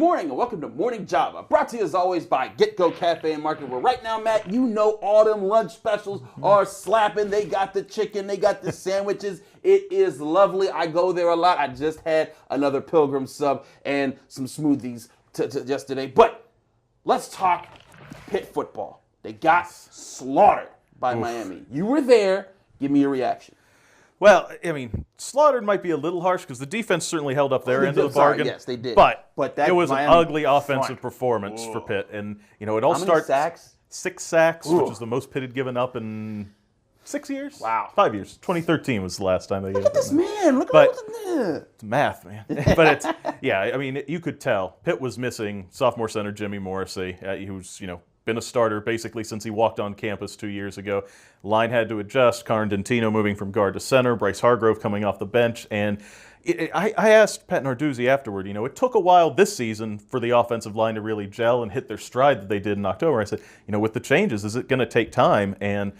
morning and welcome to Morning Java, brought to you as always by Get Go Cafe and Market, where right now, Matt, you know all them lunch specials are slapping. They got the chicken, they got the sandwiches. It is lovely. I go there a lot. I just had another Pilgrim sub and some smoothies yesterday. But let's talk Pitt football. They got slaughtered by Miami. You were there. Give me your reaction. Well, I mean, slaughtered might be a little harsh because the defense certainly held up their end of the bargain. Yes, they did. But that it was Miami an ugly offensive performance for Pitt. And, you know, it all How many starts... sacks? 6 sacks, which is the most Pitt had given up in 6 years? Wow. 5 years. 2013 was the last time they gave Look at this man. Look But- at this. It's math, man. But it's, yeah, I mean, you could tell. Pitt was missing sophomore center Jimmy Morrissey, who's, been a starter basically since he walked on campus 2 years ago. Line had to adjust. Karan Dentino moving from guard to center. Bryce Hargrove coming off the bench. And I asked Pat Narduzzi afterward, it took a while this season for the offensive line to really gel and hit their stride that they did in October. I said, with the changes, is it going to take time? And,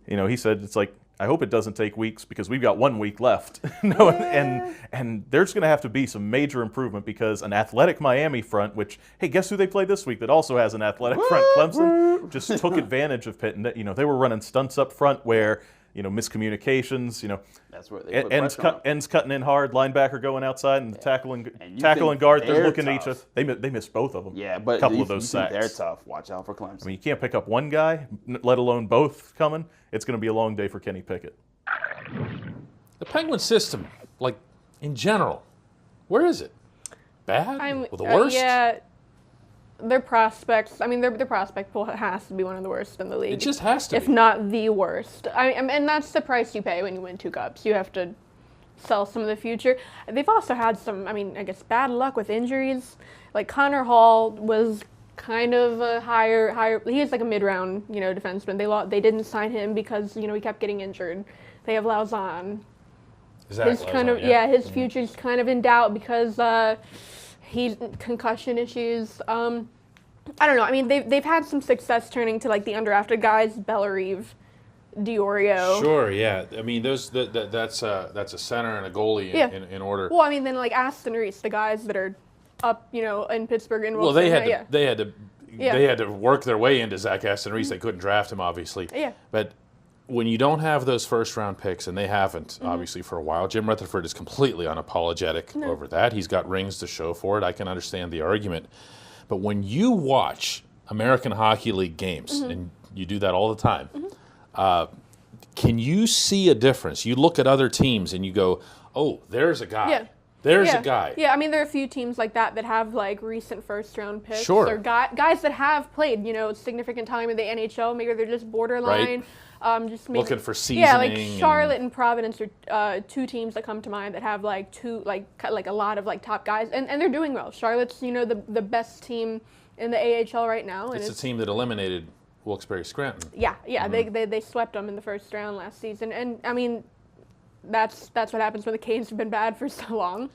he said, it's like, I hope it doesn't take weeks because we've got 1 week left. And there's going to have to be some major improvement because an athletic Miami front, which, hey, guess who they play this week that also has an athletic front? Clemson just took advantage of Pitt. And, they were running stunts up front where, miscommunications, That's where they put ends cutting in hard, linebacker going outside, and tackle and guard, they're looking at each other. They missed both of them. Yeah, but a couple of those sacks. They're tough. Watch out for Clemson. I mean, you can't pick up one guy, let alone both coming. It's going to be a long day for Kenny Pickett. The Penguin system, like in general, where is it? Bad? The worst? Yeah, their prospects. I mean, their prospect pool has to be one of the worst in the league. It just has to if be. not the worst. And that's the price you pay when you win 2 cups. You have to sell some of the future. They've also had some, I guess, bad luck with injuries. Like Connor Hall was kind of a higher. He is like a mid-round, defenseman. They didn't sign him because he kept getting injured. They have Lauzon. His future's kind of in doubt because he's concussion issues. I don't know. I mean, they've had some success turning to like the undrafted guys, Bellerive, Diorio. Sure, yeah. I mean, that's a center and a goalie in order. Well, I mean, then like Aston Reese, the guys that are up, in Pittsburgh and Wilson. Well, they had to work their way into Zach Aston Reese. Mm-hmm. They couldn't draft him, obviously. Yeah. But when you don't have those first-round picks, and they haven't, obviously, for a while, Jim Rutherford is completely unapologetic over that. He's got rings to show for it. I can understand the argument. But when you watch American Hockey League games, and you do that all the time, can you see a difference? You look at other teams and you go, oh, there's a guy. Yeah. There's a guy. Yeah, I mean, there are a few teams like that have like recent first-round picks. Sure. Or guys that have played, significant time in the NHL. Maybe they're just borderline. Right. Just maybe, looking for seasoning. Yeah, like Charlotte and Providence are 2 teams that come to mind that have like a lot of like top guys, and they're doing well. Charlotte's the best team in the AHL right now. And it's a team that eliminated Wilkes-Barre Scranton. Yeah, they swept them in the first round last season, and I mean. That's what happens when the Canes have been bad for so long.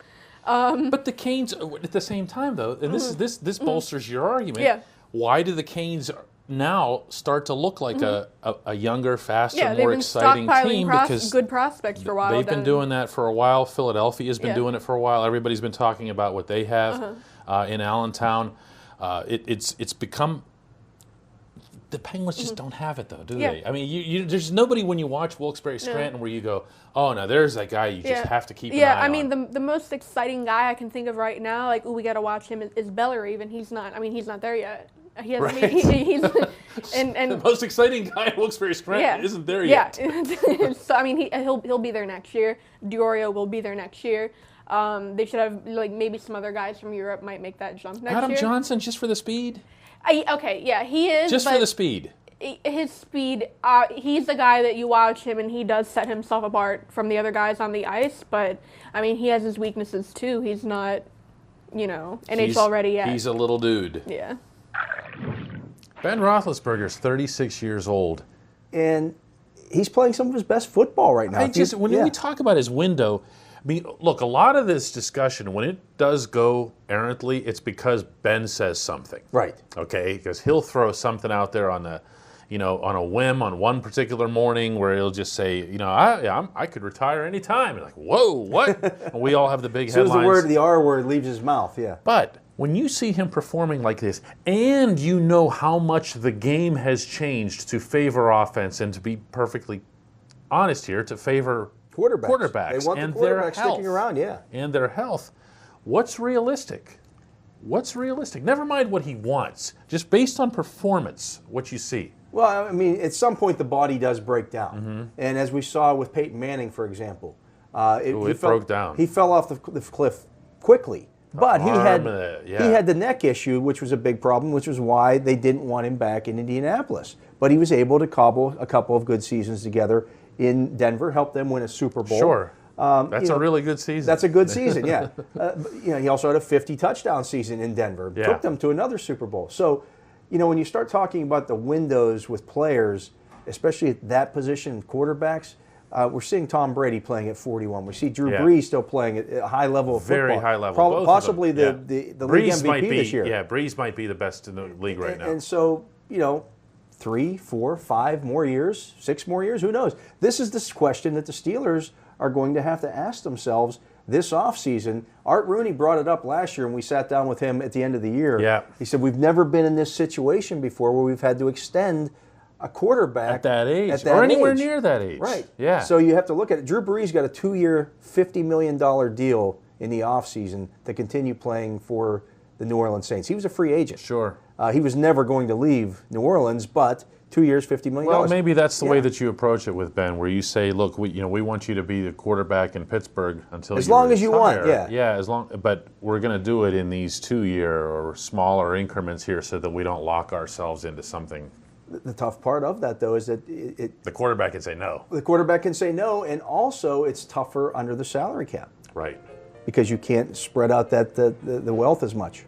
But the Canes, at the same time, though, and this bolsters your argument. Yeah. Why do the Canes now start to look like a younger, faster, they've more been exciting team? Because good prospects for a while. They've been doing that for a while. Philadelphia's been doing it for a while. Everybody's been talking about what they have in Allentown. It's become. The Penguins just don't have it, though, do they? I mean, there's nobody when you watch Wilkes-Barre Scranton where you go, oh, no, there's that guy you just have to keep an eye on. Yeah, I mean, the most exciting guy I can think of right now, like, we got to watch him, is Bellerive, and he's not there yet. He hasn't. Right. He's and the most exciting guy at Wilkes-Barre Scranton isn't there yet. Yeah. So, I mean, he'll be there next year. Diorio will be there next year. They should have, like, maybe some other guys from Europe might make that jump next year. Adam Johnson, just for the speed? He is. Just for the speed. His speed, he's the guy that you watch him and he does set himself apart from the other guys on the ice. But, I mean, he has his weaknesses too. He's not, NHL ready yet. He's a little dude. Yeah. Ben Roethlisberger is 36 years old. And he's playing some of his best football right now. When we talk about his window, I mean, look, a lot of this discussion, when it does go errantly, it's because Ben says something. Right. Okay? Because he'll throw something out there on a whim on one particular morning where he'll just say, I could retire any time. You're like, whoa, what? And we all have the big As soon headlines. as the R word leaves his mouth, yeah. But When you see him performing like this, and you know how much the game has changed to favor offense, and to be perfectly honest here, to favor quarterbacks They want and the their quarterback health, sticking around, yeah. and their health, what's realistic? What's realistic? Never mind what he wants, just based on performance, what you see. Well, I mean, at some point the body does break down. And as we saw with Peyton Manning, for example, it broke down. He fell off the cliff quickly. But he yeah. had the neck issue, which was a big problem, which was why they didn't want him back in Indianapolis. But he was able to cobble a couple of good seasons together in Denver, help them win a Super Bowl. Sure. That's a really good season. That's a good season, yeah. He also had a 50-touchdown season in Denver. Yeah. Took them to another Super Bowl. So, when you start talking about the windows with players, especially at that position, quarterbacks, we're seeing Tom Brady playing at 41. We see Drew Brees still playing at a high level of football. Very high level. Possibly the league Brees MVP this year. Yeah, Brees might be the best in the league right now. And so, 3, 4, 5 more years, 6 more years, who knows? This is this question that the Steelers are going to have to ask themselves this offseason. Art Rooney brought it up last year, and we sat down with him at the end of the year. Yeah. He said, we've never been in this situation before where we've had to extend a quarterback at that age, or anywhere near that age. Right. Yeah. So you have to look at it. Drew Brees got a 2-year, $50 million deal in the offseason to continue playing for the New Orleans Saints. He was a free agent. Sure. He was never going to leave New Orleans, but 2 years, $50 million. Well, maybe that's the way that you approach it with Ben, where you say, "Look, we want you to be the quarterback in Pittsburgh until as long as you want, yeah, but we're going to do it in these 2-year or smaller increments here, so that we don't lock ourselves into something." The tough part of that, though, is that the quarterback can say no. The quarterback can say no, and also it's tougher under the salary cap. Right. Because you can't spread out the wealth as much.